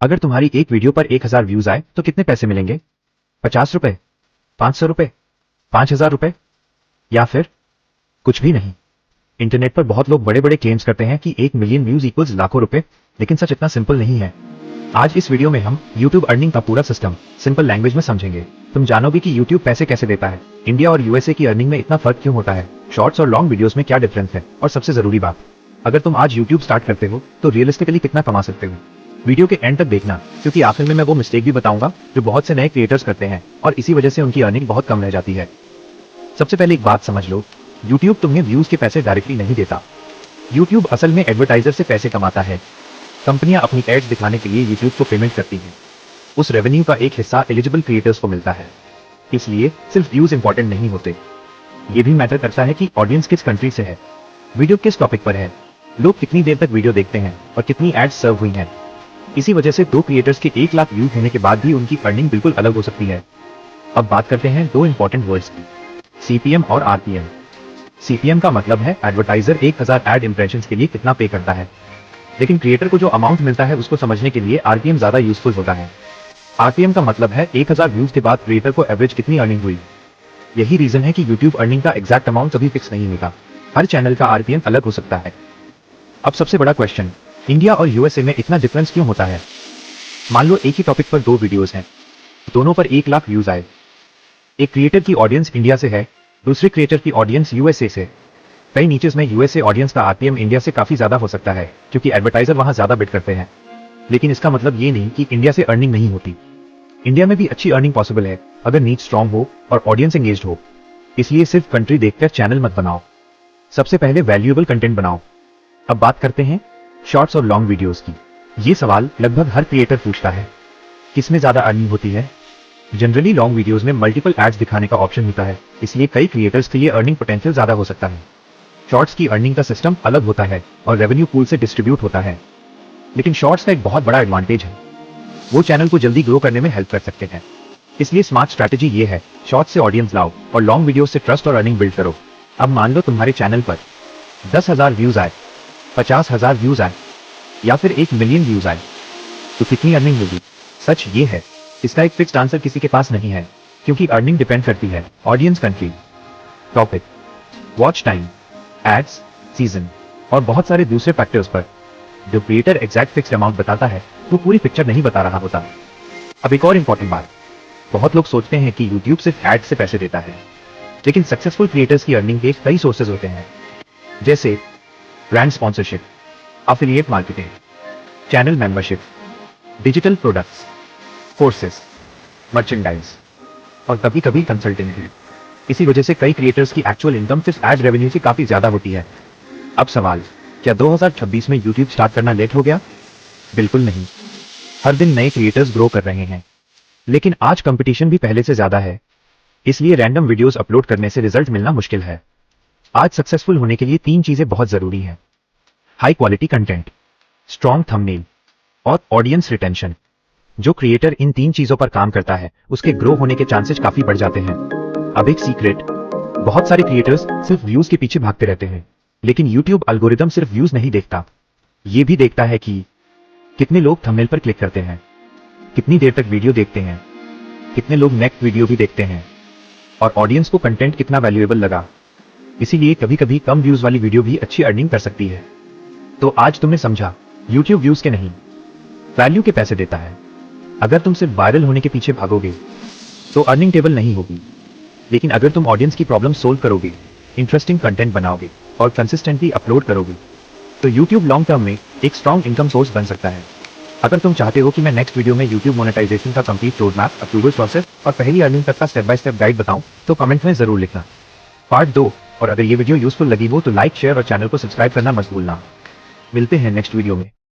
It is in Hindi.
अगर तुम्हारी एक वीडियो पर 1000 व्यूज आए तो कितने पैसे मिलेंगे? 50 रुपए, 500 रुपए, 5000 रुपए, या फिर कुछ भी नहीं। इंटरनेट पर बहुत लोग बड़े बड़े क्लेम्स करते हैं कि 1 मिलियन व्यूज इक्वल्स लाखों रुपए, लेकिन सच इतना सिंपल नहीं है। आज इस वीडियो में हम YouTube अर्निंग का पूरा सिस्टम सिंपल लैंग्वेज में समझेंगे। तुम जानोगे कि YouTube पैसे कैसे देता है, इंडिया और यूएसए की अर्निंग में इतना फर्क क्यों होता है, शॉर्ट्स और लॉन्ग वीडियोस में क्या डिफरेंस है, और सबसे जरूरी बात, अगर तुम आज YouTube स्टार्ट करते हो तो रियलिस्टिकली कितना कमा सकते हो। वीडियो के एंड तक देखना, क्योंकि आखिर में मैं वो मिस्टेक भी बताऊंगा जो बहुत से नए क्रिएटर्स करते हैं और इसी वजह से उनकी अर्निंग बहुत कम रह जाती है। सबसे पहले एक बात समझ लो, YouTube तुम्हें व्यूज के पैसे डायरेक्टली नहीं देता। YouTube असल में एडवर्टाइजर से पैसे कमाता है। कंपनियां अपनी एड्स दिखाने के लिए YouTube को पेमेंट करती हैं। उस रेवेन्यू का एक हिस्सा एलिजिबल क्रिएटर्स को मिलता है। इसलिए सिर्फ व्यूज इंपॉर्टेंट नहीं होते, ये भी मैटर करता है कि ऑडियंस किस कंट्री से है, वीडियो किस टॉपिक पर है, लोग कितनी देर तक वीडियो देखते हैं और कितनी एड्स सर्व हुई हैं। इसी वजह से दो क्रिएटर्स के 1 लाख व्यूज होने के बाद भी उनकी अर्निंग बिल्कुल अलग हो सकती है। अब बात करते हैं दो इंपॉर्टेंट वर्ड्स की, CPM और RPM। CPM का मतलब है एडवर्टाइजर 1000 एड इंप्रेशंस के लिए कितना पे करता है, लेकिन क्रिएटर को जो अमाउंट मिलता है उसको समझने के लिए RPM ज्यादा यूजफुल होता है। RPM का मतलब है 1000 व्यूज के बाद क्रिएटर को एवरेज कितनी अर्निंग हुई। यही रीजन है कि YouTube अर्निंग का एग्जैक्ट अमाउंट कभी फिक्स नहीं होता, हर चैनल का RPM अलग हो सकता है। अब सबसे बड़ा क्वेश्चन, इंडिया और यूएसए में इतना डिफरेंस क्यों होता है? मान लो एक ही टॉपिक पर 2 वीडियोस हैं, दोनों पर 1 लाख व्यूज आए। एक क्रिएटर की ऑडियंस इंडिया से है, दूसरे क्रिएटर की ऑडियंस यूएसए से। कई नीचेस में यूएसए ऑडियंस का RPM इंडिया से काफी ज्यादा हो सकता है, क्योंकि एडवर्टाइजर वहां ज्यादा बिड करते हैं। लेकिन इसका मतलब ये नहीं कि इंडिया से अर्निंग नहीं होती। इंडिया में भी अच्छी अर्निंग पॉसिबल है अगर नीड स्ट्रांग हो और ऑडियंस एंगेज्ड हो। इसलिए सिर्फ कंट्री देखकर चैनल मत बनाओ, सबसे पहले वैल्यूएबल कंटेंट बनाओ। अब बात करते हैं शॉर्ट्स और लॉन्ग वीडियोस की। ये सवाल लगभग हर क्रिएटर पूछता है, किसमें ज्यादा अर्निंग होती है? जनरली लॉन्ग वीडियोस में मल्टीपल एड्स दिखाने का ऑप्शन होता है, इसलिए कई क्रिएटर्स के लिए अर्निंग पोटेंशियल ज्यादा हो सकता है। शॉर्ट्स की अर्निंग का सिस्टम अलग होता है और रेवेन्यू पूल से डिस्ट्रीब्यूट होता है। लेकिन शॉर्ट्स का एक बहुत बड़ा एडवांटेज है, वो चैनल को जल्दी ग्रो करने में हेल्प कर सकते हैं। इसलिए स्मार्ट स्ट्रैटेजी ये है, शॉर्ट्स से ऑडियंस लाओ और लॉन्ग वीडियो से ट्रस्ट और अर्निंग बिल्ड करो। अब मान लो तुम्हारे चैनल पर 10,000 व्यूज आए, 50,000 व्यूज आए, या फिर 1 मिलियन व्यूज आए, तो कितनी अर्निंग होगी? सच ये है, इसका एक फिक्स्ड आंसर किसी के पास नहीं है, क्योंकि अर्निंग डिपेंड करती है audience, country, topic, watch time, ads, season और बहुत सारे दूसरे फैक्टर्स पर। जो क्रिएटर एग्जैक्ट फिक्स्ड अमाउंट बताता है वो पूरी पिक्चर नहीं बता रहा होता। अब एक और इंपॉर्टेंट बात, बहुत लोग सोचते हैं कि YouTube सिर्फ एड से पैसे देता है, लेकिन सक्सेसफुल क्रिएटर्स की अर्निंग के कई सोर्सेज होते हैं, जैसे brand sponsorship, affiliate marketing, channel membership, digital products, courses, merchandise और कभी कभी कंसल्टेंसी। इसी वजह से कई क्रिएटर्स की एक्चुअल इनकम सिर्फ एड रेवेन्यू से काफी ज्यादा होती है। अब सवाल, क्या 2026 में YouTube स्टार्ट करना लेट हो गया? बिल्कुल नहीं, हर दिन नए क्रिएटर्स ग्रो कर रहे हैं, लेकिन आज कंपटीशन भी पहले से ज्यादा है, इसलिए रैंडम वीडियोस अपलोड करने से रिजल्ट मिलना मुश्किल है। आज सक्सेसफुल होने के लिए 3 चीजें बहुत जरूरी हैं, high quality content, strong thumbnail और ऑडियंस रिटेंशन। जो क्रिएटर इन 3 चीजों पर काम करता है उसके ग्रो होने के चांसेस काफी बढ़ जाते हैं। अब एक सीक्रेट, बहुत सारे क्रिएटर्स सिर्फ व्यूज के पीछे भागते रहते हैं, लेकिन YouTube एल्गोरिदम सिर्फ व्यूज नहीं देखता, ये भी देखता है कि कितने लोग थंबनेल पर क्लिक करते हैं, कितनी देर तक वीडियो देखते हैं, कितने लोग नेक्स्ट वीडियो भी देखते हैं, और ऑडियंस को कंटेंट कितना वैल्यूएबल लगा। इसीलिए कभी कभी कम व्यूज वाली वीडियो भी अच्छी अर्निंग कर सकती है। तो आज तुमने समझा, YouTube व्यूज के नहीं, वैल्यू के पैसे देता है। अगर तुम सिर्फ वायरल होने के पीछे भागोगे तो अर्निंग टेबल नहीं होगी, लेकिन अगर तुम ऑडियंस की प्रॉब्लम सोल्व करोगे, इंटरेस्टिंग कंटेंट बनाओगे और कंसिस्टेंटली अपलोड करोगे, तो YouTube लॉन्ग टर्म में एक स्ट्रॉन्ग इनकम सोर्स बन सकता है। अगर तुम चाहते हो कि मैं नेक्स्ट वीडियो में YouTube मोनेटाइजेशन का complete road map, approval process और पहली अर्निंग तक का स्टेप बाय स्टेप गाइड बताऊं, तो कमेंट में जरूर लिखना। पार्ट 2, और अगर ये वीडियो यूजफुल लगी हो तो लाइक, शेयर और चैनल को सब्सक्राइब करना मत भूलना। मिलते हैं नेक्स्ट वीडियो में।